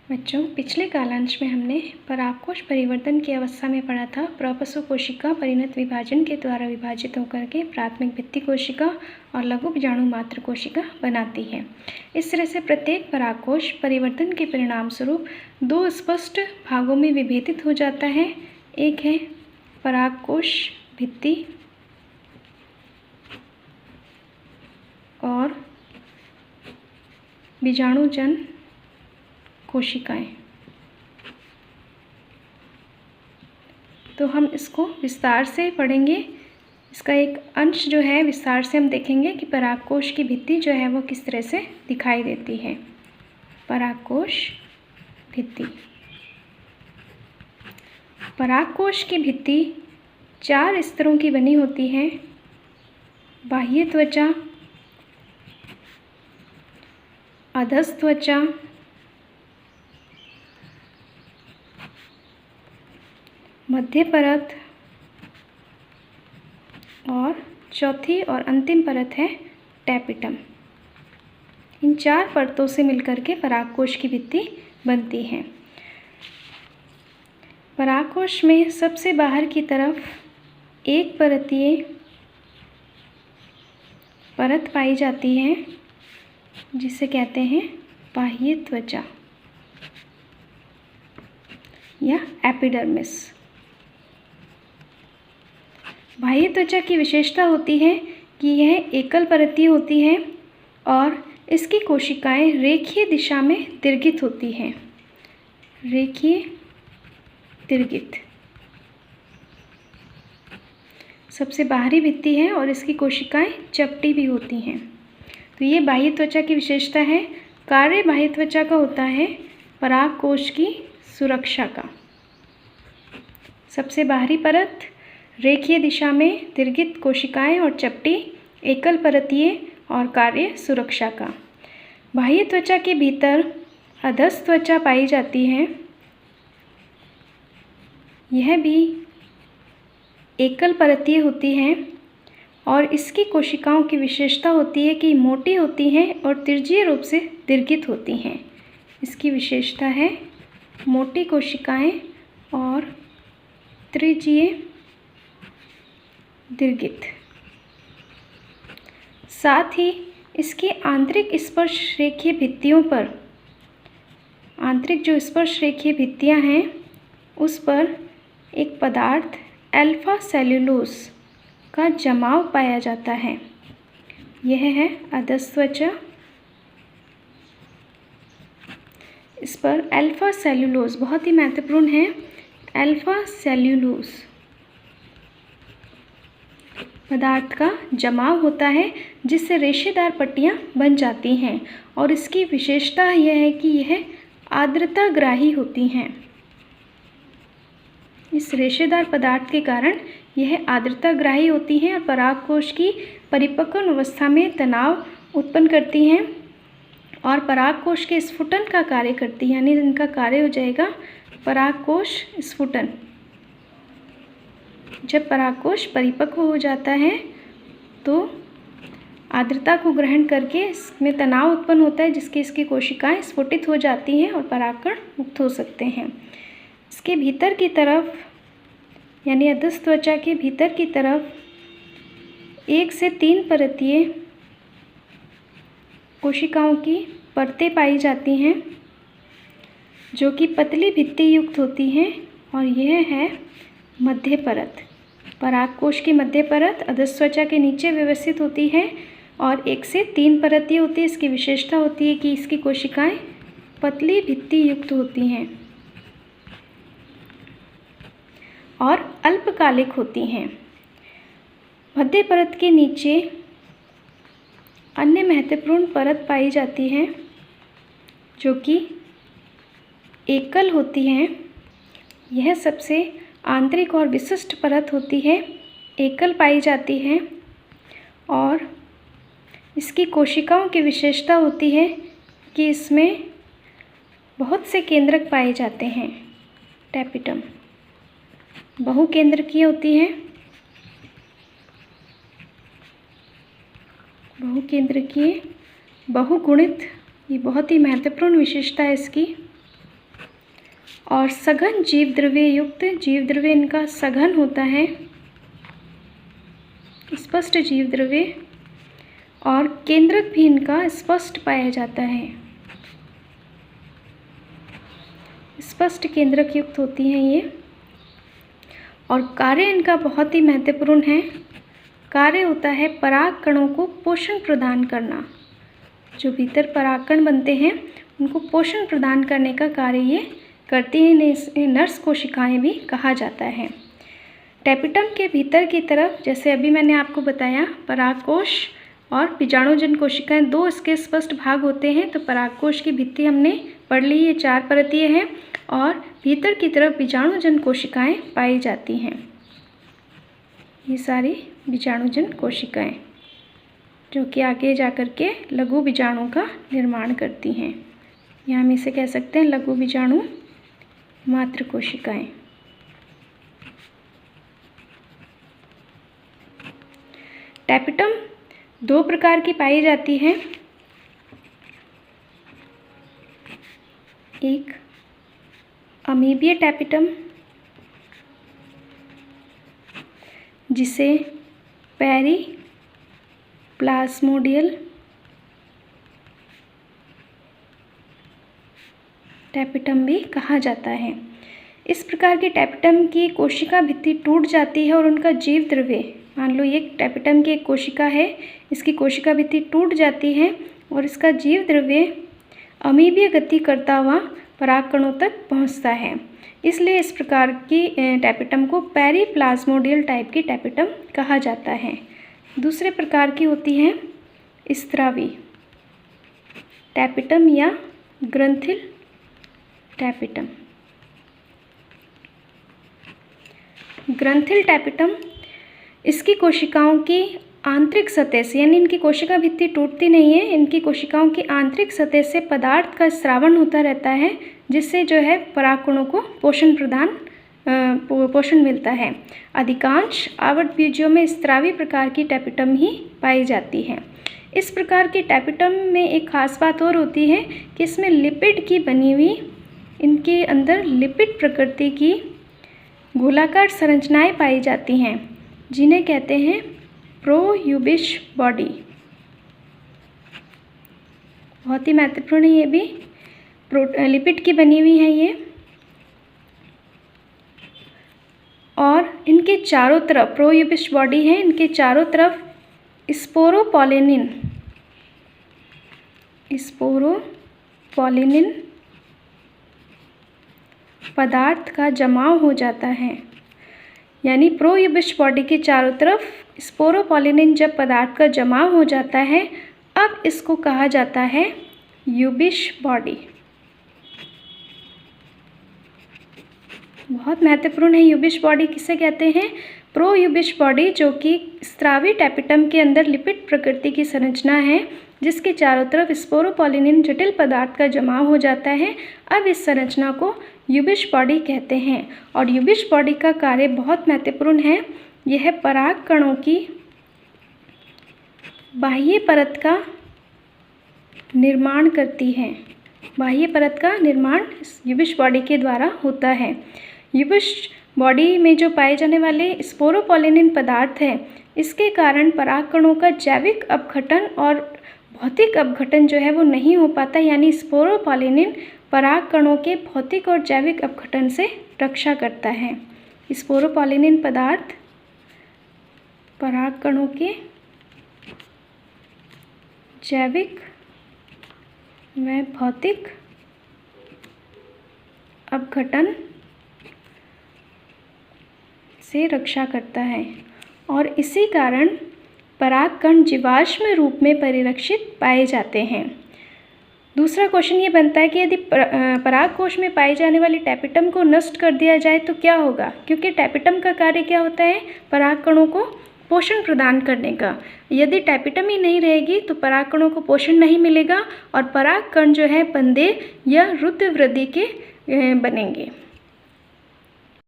बच्चों, पिछले कालांश में हमने परागकोश परिवर्तन की अवस्था में पढ़ा था। प्रपशु कोशिका परिणत विभाजन के द्वारा विभाजित होकर के प्राथमिक भित्ति कोशिका और लघु बीजाणु मात्र कोशिका बनाती है। इस तरह से प्रत्येक परागकोश परिवर्तन के परिणाम स्वरूप दो स्पष्ट भागों में विभेदित हो जाता है। एक है परागकोश भित्ति और बीजाणुजन कोशिकाएं। तो हम इसको विस्तार से पढ़ेंगे। इसका एक अंश जो है विस्तार से हम देखेंगे कि परागकोश की भित्ति जो है वो किस तरह से दिखाई देती है। परागकोश भित्ति। परागकोश की भित्ति 4 स्तरों की बनी होती है। बाह्य त्वचा, अधस त्वचा, मध्य परत और चौथी और अंतिम परत है टैपिटम। इन 4 परतों से मिलकर के परागकोश की भित्ति बनती है। परागकोश में सबसे बाहर की तरफ एक परतीय परत पाई जाती है जिसे कहते हैं बाह्य त्वचा या एपिडर्मिस। बाह्य त्वचा की विशेषता होती है कि यह एकल परतीय होती है और इसकी कोशिकाएं रेखीय दिशा में दीर्घित होती हैं। रेखीय दीर्घित सबसे बाहरी भित्ति है और इसकी कोशिकाएं चपटी भी होती हैं। तो ये बाह्य त्वचा की विशेषता है। कार्य बाह्य त्वचा का होता है परागकोश की सुरक्षा का। सबसे बाहरी परत, रेखीय दिशा में दीर्घित कोशिकाएं और चपटी, एकल परतीय और कार्य सुरक्षा का। बाह्य त्वचा के भीतर अधस त्वचा पाई जाती है। यह भी एकल परतीय होती है और इसकी कोशिकाओं की विशेषता होती है कि मोटी होती हैं और त्रिज्यीय रूप से दीर्घित होती हैं। इसकी विशेषता है मोटी कोशिकाएं और त्रिज्यीय दीर्घित। साथ ही इसकी आंतरिक स्पर्श रेखीय भित्तियों पर, आंतरिक जो स्पर्श रेखीय भित्तियां हैं उस पर एक पदार्थ अल्फा सेल्यूलोज का जमाव पाया जाता है। यह है अधस त्वचा। इस पर अल्फा सेल्यूलोज बहुत ही महत्वपूर्ण है। अल्फा सेल्यूलोज पदार्थ का जमाव होता है जिससे रेशेदार पट्टियां बन जाती हैं और इसकी विशेषता यह है कि यह आर्द्रताग्राही होती हैं। इस रेशेदार पदार्थ के कारण यह आर्द्रताग्राही होती हैं और परागकोश की परिपक्व अवस्था में तनाव उत्पन्न करती हैं और परागकोश के स्फुटन का कार्य करती हैं। यानी इनका कार्य हो जाएगा परागकोश स्फुटन। जब परागकोश परिपक्व हो जाता है तो आर्द्रता को ग्रहण करके इसमें तनाव उत्पन्न होता है जिसकी इसकी कोशिकाएं स्फुटित हो जाती हैं और परागकण मुक्त हो सकते हैं। इसके भीतर की तरफ यानी अधस त्वचा के भीतर की तरफ 1 से 3 परतीय कोशिकाओं की परतें पाई जाती हैं जो कि पतली भित्ति युक्त होती हैं और यह है मध्य परत। परागकोश की मध्य परत अधस त्वचा के नीचे व्यवस्थित होती है और 1 से 3 परतीय होती है। इसकी विशेषता होती है कि इसकी कोशिकाएं पतली भित्ति युक्त होती हैं और अल्पकालिक होती हैं। मध्य परत के नीचे अन्य महत्वपूर्ण परत पाई जाती है जो कि एकल होती है। यह सबसे आंतरिक और विशिष्ट परत होती है, एकल पाई जाती है और इसकी कोशिकाओं की विशेषता होती है कि इसमें बहुत से केंद्रक पाए जाते हैं। टैपिटम बहुकेंद्रकीय होती है। बहुकेंद्रकीय बहुगुणित, ये बहुत ही महत्वपूर्ण विशेषता है इसकी। और सघन जीव द्रव्य युक्त, जीव द्रव्य इनका सघन होता है, स्पष्ट जीव द्रव्य, और केंद्रक भी इनका स्पष्ट पाया जाता है, स्पष्ट केंद्रक युक्त होती हैं ये। और कार्य इनका बहुत ही महत्वपूर्ण है। कार्य होता है पराग कणों को पोषण प्रदान करना। जो भीतर परागकण बनते हैं उनको पोषण प्रदान करने का कार्य ये करती हैं। इन्हें नर्स कोशिकाएं भी कहा जाता है। टेपिटम के भीतर की तरफ, जैसे अभी मैंने आपको बताया, परागकोश और बीजाणुजन कोशिकाएं, दो इसके स्पष्ट भाग होते हैं। तो परागकोश की भित्ति हमने पढ़ ली, ये 4 परतीय है, और भीतर की तरफ बीजाणुजन कोशिकाएं पाई जाती हैं। ये सारी बीजाणुजन कोशिकाएं जो कि आगे जाकर के लघु बीजाणु का निर्माण करती हैं, या हम इसे कह सकते हैं लघु बीजाणु मात्र कोशिकाएं। टेपिटम 2 प्रकार की पाई जाती है। एक अमीबीय टेपिटम, जिसे पेरीप्लाज्मोडियल टेपिटम भी कहा जाता है। इस प्रकार के टेपिटम की कोशिका भित्ति टूट जाती है और उनका जीव द्रव्य, मान लो ये टेपिटम की एक कोशिका है, इसकी कोशिका भित्ति टूट जाती है और इसका जीव द्रव्य अमीबीय गति करता हुआ परागकणों तक पहुंचता है। इसलिए इस प्रकार की टेपिटम को पेरीप्लाज्मोडियल टाइप की टेपिटम कहा जाता है। दूसरे प्रकार की होती है स्त्रावी टेपिटम या ग्रंथिल टेपिटम। ग्रंथिल टेपिटम, इसकी कोशिकाओं की आंतरिक सतह से, यानी इनकी कोशिका भित्ति टूटती नहीं है, इनकी कोशिकाओं की आंतरिक सतह से पदार्थ का स्रावन होता रहता है, जिससे जो है परागकणों को पोषण मिलता है। अधिकांश आवृतबीजियों में स्त्रावी प्रकार की टेपिटम ही पाई जाती है। इस प्रकार की टेपिटम में एक खास बात और होती है कि इसमें लिपिड की बनी हुई, इनके अंदर लिपिड प्रकृति की गोलाकार संरचनाएं पाई जाती हैं, जिन्हें कहते हैं प्रोयूबिश बॉडी। बहुत ही महत्वपूर्ण है, ये भी लिपिड की बनी हुई है ये। और इनके चारों तरफ, प्रोयूबिश बॉडी है, इनके चारों तरफ स्पोरोपोलिनिन पदार्थ का जमाव हो जाता है। यानी प्रोयूबिश बॉडी के चारों तरफ स्पोरोपोलिनिन जब पदार्थ का जमाव हो जाता है, अब इसको कहा जाता है यूबिश बॉडी। बहुत महत्वपूर्ण है यूबिश बॉडी। किसे कहते हैं? प्रोयूबिश बॉडी, जो कि स्त्रावी टेपिटम के अंदर लिपिड प्रकृति की संरचना है, जिसके चारों तरफ स्पोरोपोलिनिन जटिल पदार्थ का जमाव हो जाता है। अब इस संरचना को यूबिश बॉडी कहते हैं। और यूबिश बॉडी का कार्य बहुत महत्वपूर्ण है। यह पराग कणों की बाह्य परत का निर्माण करती है। बाह्य परत का निर्माण यूबिश बॉडी के द्वारा होता है। यूबिश बॉडी में जो पाए जाने वाले स्पोरोपोलिनिन पदार्थ हैं, इसके कारण पराग कणों का जैविक अपघटन और भौतिक अपघटन जो है वो नहीं हो पाता। यानी स्पोरोपोलिनिन पराग कणों के भौतिक और जैविक अपघटन से रक्षा करता है। स्पोरोपोलिनिन पदार्थ पराग कणों के जैविक व भौतिक अपघटन से रक्षा करता है और इसी कारण परागकण जीवाश्म रूप में परिरक्षित पाए जाते हैं। दूसरा क्वेश्चन ये बनता है कि यदि परागकोश में पाई जाने वाली टेपिटम को नष्ट कर दिया जाए तो क्या होगा? क्योंकि टेपिटम का कार्य क्या होता है? परागकणों को पोषण प्रदान करने का। यदि टेपिटम ही नहीं रहेगी तो परागकणों को पोषण नहीं मिलेगा और परागकण जो है बंदे या रुद्र वृद्धि के बनेंगे।